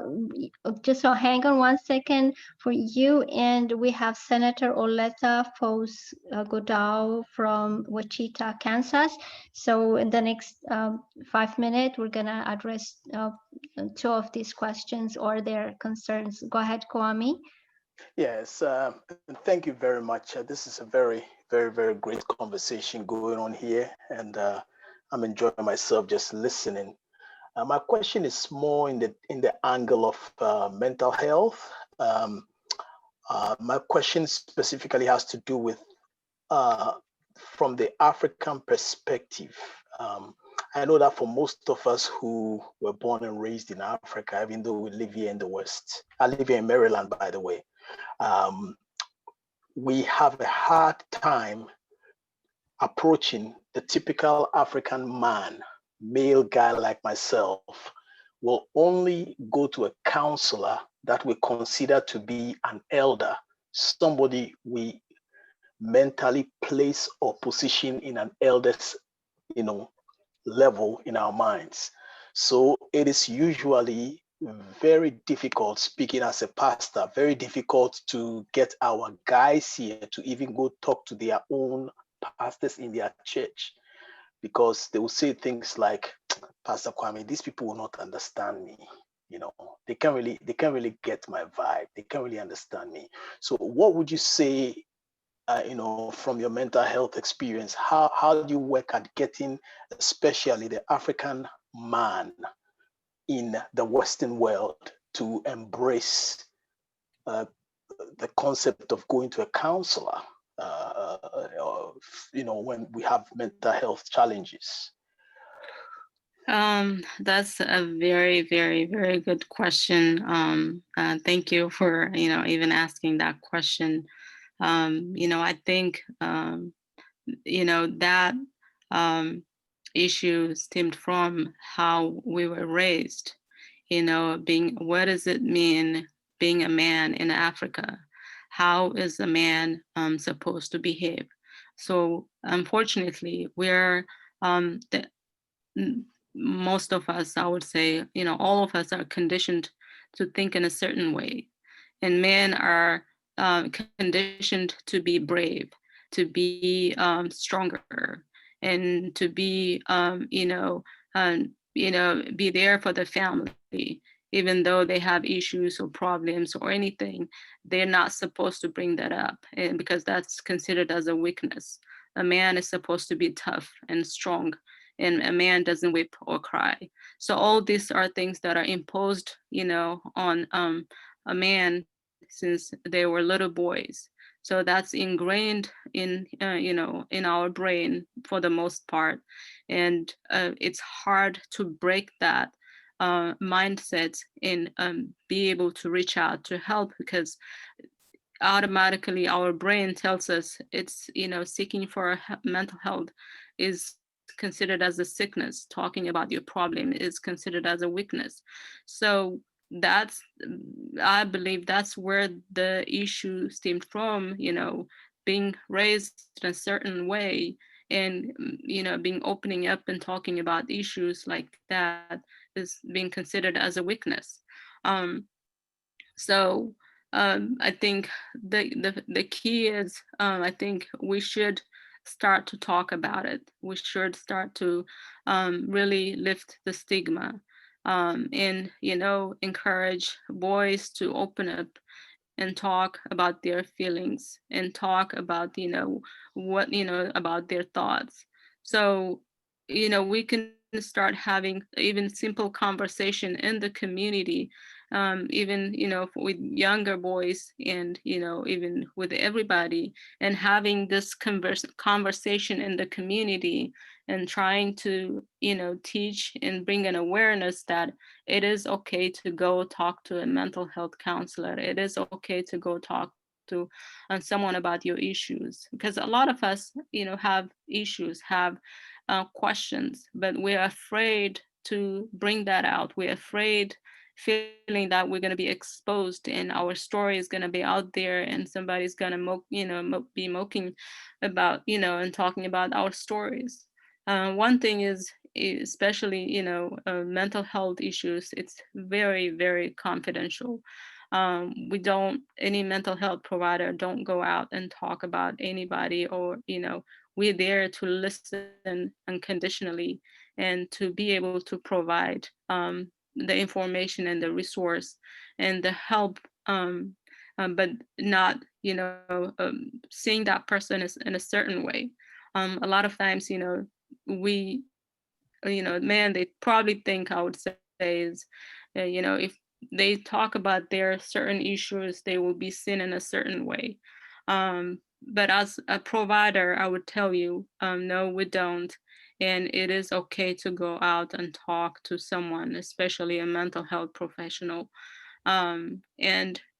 just hang on 1 second for you. And we have Senator Oleta Fos Godao from Wichita, Kansas. So in the next 5 minutes, we're gonna address two of these questions or their concerns. Go ahead, Kwame. Yes, and thank you very much. This is a very, very, very great conversation going on here, and I'm enjoying myself just listening. My question is more in the angle of mental health. Um, my question specifically has to do with uh, from the African perspective. Um, I know that for most of us who were born and raised in Africa, even though we live here in the West, I live here in Maryland, by the way, um, we have a hard time approaching the typical African man, male guy like myself, will only go to a counselor that we consider to be an elder, somebody we mentally place or position in an elder's, you know, level in our minds. So it is usually very difficult, speaking as a pastor, very difficult to get our guys here to even go talk to their own pastors in their church, because they will say things like, Pastor Kwame, these people will not understand me. They can't really get my vibe. They can't really understand me. So what would you say, from your mental health experience, how do you work at getting, especially the African man in the Western world, to embrace uh, the concept of going to a counselor, when we have mental health challenges? That's a very, very, very good question. Thank you for, even asking that question. I think, that issue stemmed from how we were raised, what does it mean being a man in Africa? How is a man supposed to behave? So unfortunately, the, most of us, I would say, all of us are conditioned to think in a certain way. And men are conditioned to be brave, to be stronger, and to be, be there for the family, even though they have issues or problems or anything. They're not supposed to bring that up, and because that's considered as a weakness. A man is supposed to be tough and strong, and a man doesn't weep or cry. So all these are things that are imposed, on a man since they were little boys. So that's ingrained in, in our brain for the most part. And it's hard to break that mindset and be able to reach out to help, because automatically our brain tells us it's, seeking for mental health is considered as a sickness. Talking about your problem is considered as a weakness. So that's, I believe that's where the issue stemmed from, being raised in a certain way, and being opening up and talking about issues like that is being considered as a weakness. um, so I think the key is, I think we should start to talk about it. We should start to really lift the stigma, and encourage boys to open up and talk about their feelings, and talk about what about their thoughts. So we can start having even simple conversation in the community, even with younger boys, and even with everybody, and having this conversation in the community, and trying to teach and bring an awareness that it is okay to go talk to a mental health counselor. It is okay to go talk to someone about your issues, because a lot of us have issues, have questions, but we're afraid to bring that out. We're afraid, feeling that we're going to be exposed, and our story is going to be out there, and somebody's going to be mocking about and talking about our stories. One thing is, especially mental health issues, it's very, very confidential. We don't, any mental health provider don't go out and talk about anybody, or we're there to listen unconditionally, and to be able to provide the information and the resource and the help, but not seeing that person is in a certain way. A lot of times we men, they probably think, I would say, is if they talk about their certain issues, they will be seen in a certain way. But as a provider, I would tell you, no, we don't. And it is okay to go out and talk to someone, especially a mental health professional. And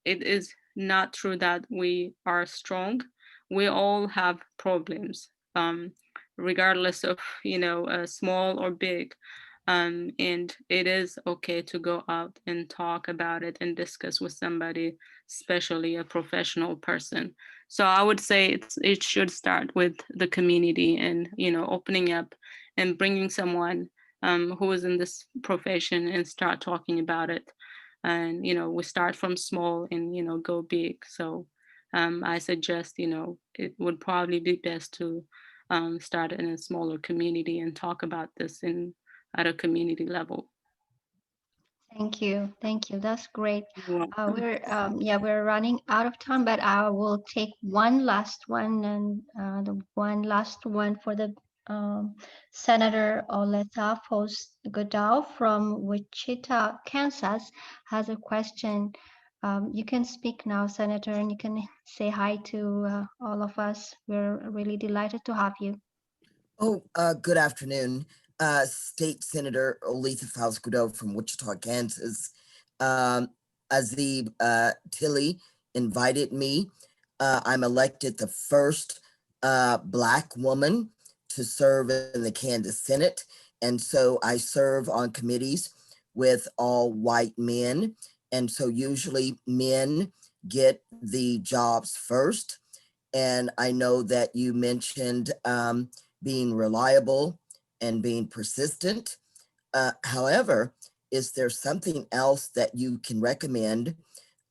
it is not true that we are strong. We all have problems, regardless of small or big. And it is okay to go out and talk about it and discuss with somebody, especially a professional person. So I would say it should start with the community, and opening up and bringing someone who is in this profession, and start talking about it. And we start from small and go big. So I suggest it would probably be best to start in a smaller community and talk about this at a community level. Thank you. Thank you. That's great. You're welcome. We're running out of time, but I will take one last one, and the one last one for the Senator Oleta Godow from Wichita, Kansas, has a question. You can speak now, Senator, and you can say hi to all of us. We're really delighted to have you. Oh, good afternoon. State Senator Oletha Fowles-Godeau from Wichita, Kansas. Azib Tilley invited me. I'm elected the first Black woman to serve in the Kansas Senate. And so I serve on committees with all white men. And so usually men get the jobs first. And I know that you mentioned being reliable and being persistent. However, is there something else that you can recommend,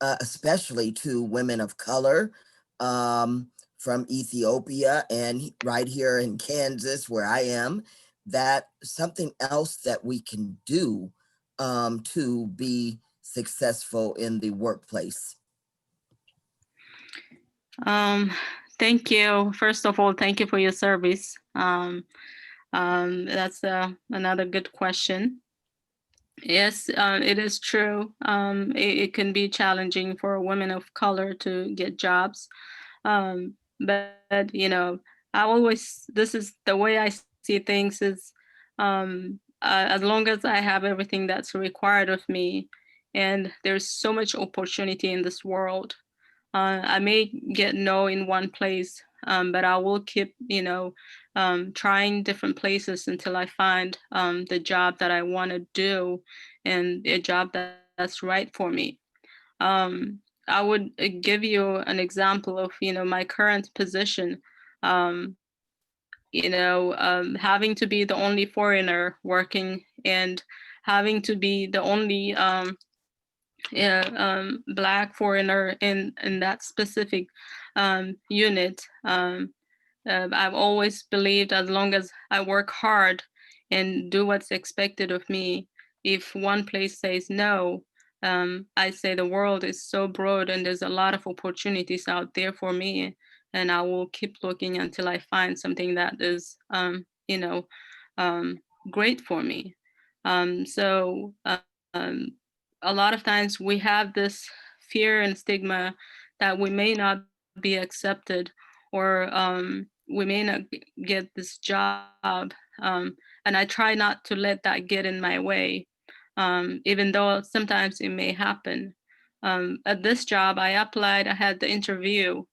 especially to women of color from Ethiopia and right here in Kansas, where I am, that something else that we can do to be successful in the workplace? Thank you. First of all, thank you for your service. That's another good question. Yes, it is true. It can be challenging for women of color to get jobs. But, I always, this is the way I see things is, as long as I have everything that's required of me, and there's so much opportunity in this world. I may get no in one place, but I will keep, trying different places until I find the job that I want to do and a job that's right for me. I would give you an example of, my current position. Um, having to be the only foreigner working and having to be the only Black foreigner in that specific unit. I've always believed as long as I work hard and do what's expected of me, if one place says no, I say the world is so broad and there's a lot of opportunities out there for me, and I will keep looking until I find something that is, um, great for me. So a lot of times we have this fear and stigma that we may not be accepted, or we may not get this job. And I try not to let that get in my way, even though sometimes it may happen. At this job, I applied, I had the interview,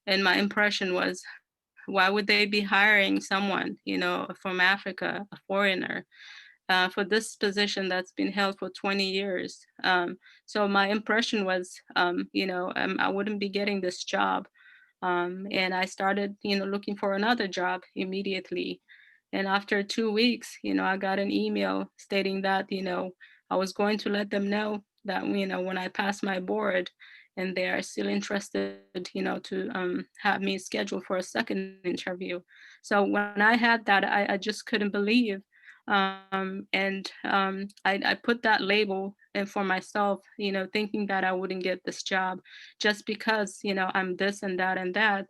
and my impression was, why would they be hiring someone, from Africa, a foreigner, for this position that's been held for 20 years? So my impression was, I wouldn't be getting this job. And I started, looking for another job immediately. And after 2 weeks, I got an email stating that, I was going to let them know that, when I passed my board, and they are still interested, to have me scheduled for a second interview. So when I had that, I just couldn't believe. And I put that label in for myself, thinking that I wouldn't get this job just because, I'm this and that and that.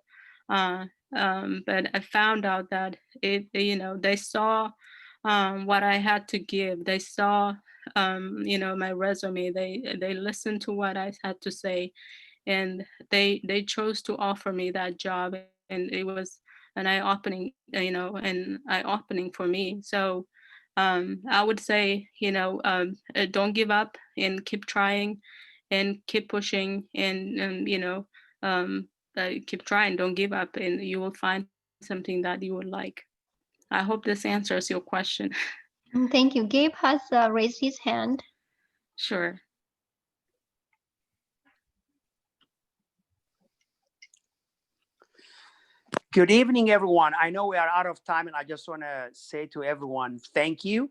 Uh, but I found out that they saw what I had to give. They saw, my resume. They listened to what I had to say, and they chose to offer me that job, and it was an eye-opening, eye-opening for me. So I would say, don't give up and keep trying and keep pushing, and keep trying, don't give up, and you will find something that you would like. I hope this answers your question. Thank you. Gabe has raised his hand. Sure. Good evening, everyone. I know we are out of time, and I just want to say to everyone, thank you.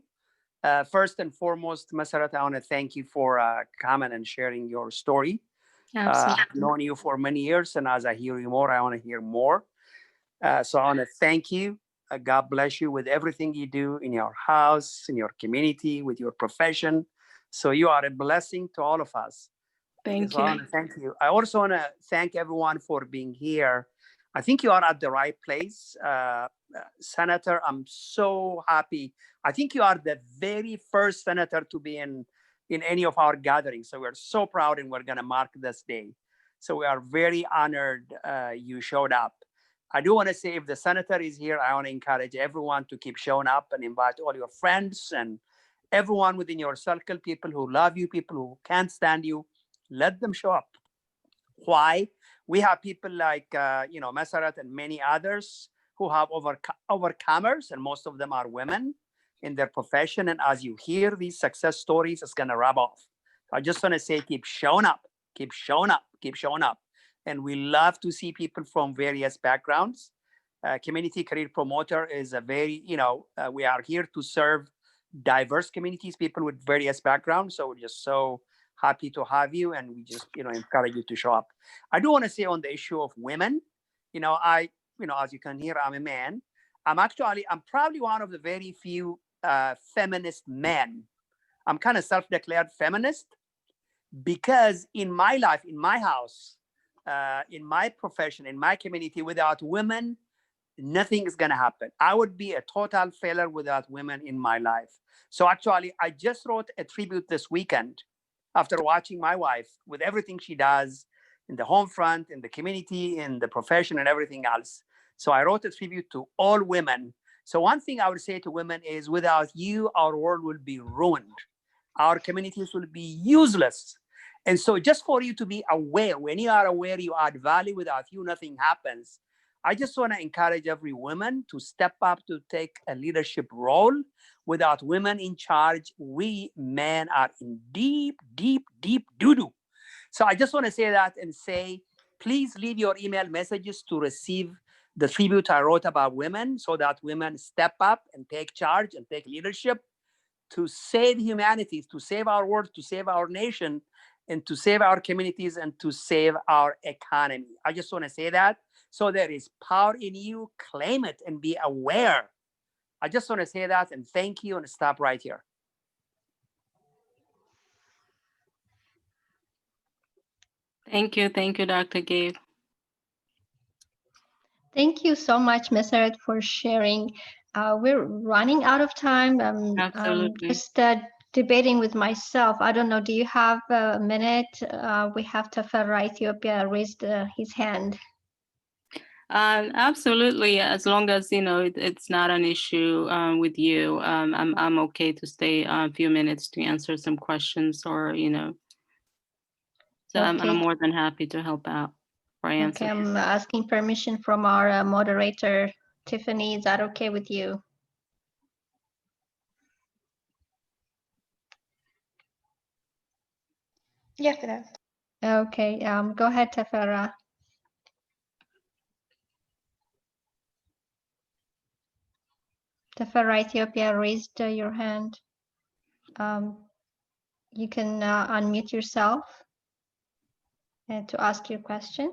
First and foremost, Messeret, I want to thank you for coming and sharing your story. Absolutely. I've known you for many years, and as I hear you more, I want to hear more. So I want to thank you. God bless you with everything you do in your house, in your community, with your profession. So you are a blessing to all of us. Thank So I want you. to thank you. I also want to thank everyone for being here. I think you are at the right place. Senator, I'm so happy. I think you are the very first senator to be in any of our gatherings. So we're so proud, and we're going to mark this day. So we are very honored you showed up. I do want to say, if the senator is here, I want to encourage everyone to keep showing up and invite all your friends and everyone within your circle, people who love you, people who can't stand you. Let them show up. Why? We have people like, Messeret and many others who have overcomers, and most of them are women in their profession. And as you hear these success stories, it's going to rub off. I just want to say, keep showing up, keep showing up, keep showing up. And we love to see people from various backgrounds. Community Career Promoter is a very, we are here to serve diverse communities, people with various backgrounds. So we're just so happy to have you, and we just encourage you to show up. I do want to say on the issue of women, as you can hear, I'm a man. I'm probably one of the very few feminist men. I'm kind of self-declared feminist because in my life, in my house, in my profession, in my community, without women, nothing is going to happen. I would be a total failure without women in my life. So actually, I just wrote a tribute this weekend after watching my wife with everything she does in the home front, in the community, in the profession, and everything else. So I wrote a tribute to all women. So one thing I would say to women is, without you, our world will be ruined. Our communities will be useless. And so just for you to be aware, when you are aware, you add value. Without you, nothing happens. I just want to encourage every woman to step up to take a leadership role. Without women in charge, we men are in deep, deep, deep doo-doo. So I just want to say that and say, please leave your email messages to receive the tribute I wrote about women, so that women step up and take charge and take leadership to save humanity, to save our world, to save our nation, and to save our communities, and to save our economy. I just want to say that. So there is power in you. Claim it and be aware. I just want to say that and thank you, and stop right here. Thank you, Dr. Gabe. Thank you so much, Messeret, for sharing. We're running out of time. Absolutely. Just debating with myself. I don't know. Do you have a minute? We have Tafera Ethiopia raised his hand. Absolutely. As long as it's not an issue with you, I'm okay to stay a few minutes to answer some questions, or So Okay. I'm more than happy to help out or answer. Okay, I'm asking permission from our moderator, Tiffany. Is that okay with you? Yes, it is. Okay, go ahead, Tafera. Tafera Ethiopia raised your hand. You can unmute yourself and to ask your question.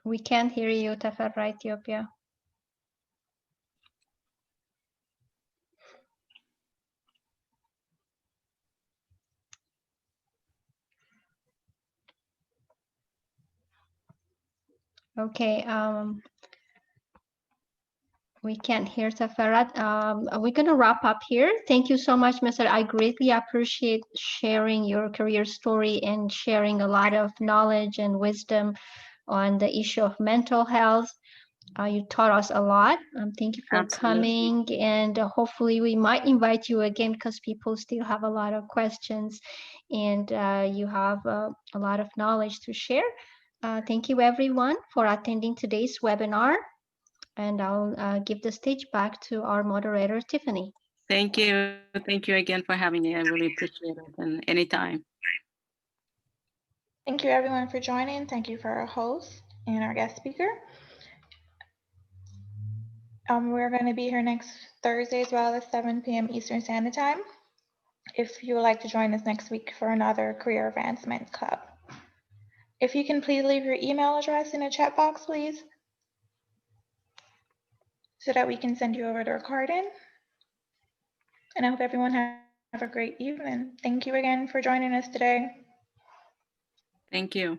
We can't hear you, Tafera Ethiopia. Okay, we can't hear Tafera. We're going to wrap up here. Thank you so much, Mr. I greatly appreciate sharing your career story and sharing a lot of knowledge and wisdom on the issue of mental health. You taught us a lot. Thank you for Absolutely. coming, and hopefully we might invite you again because people still have a lot of questions, and you have a lot of knowledge to share. Thank you everyone for attending today's webinar, and I'll give the stage back to our moderator, Tiffany. Thank you. Thank you again for having me. I really appreciate it. And anytime. Thank you everyone for joining. Thank you for our host and our guest speaker. We're going to be here next Thursday as well at 7 p.m. Eastern Standard Time. If you would like to join us next week for another Career Advancement Club. If you can please leave your email address in the chat box, please, so that we can send you over the recording. And I hope everyone have a great evening. Thank you again for joining us today. Thank you.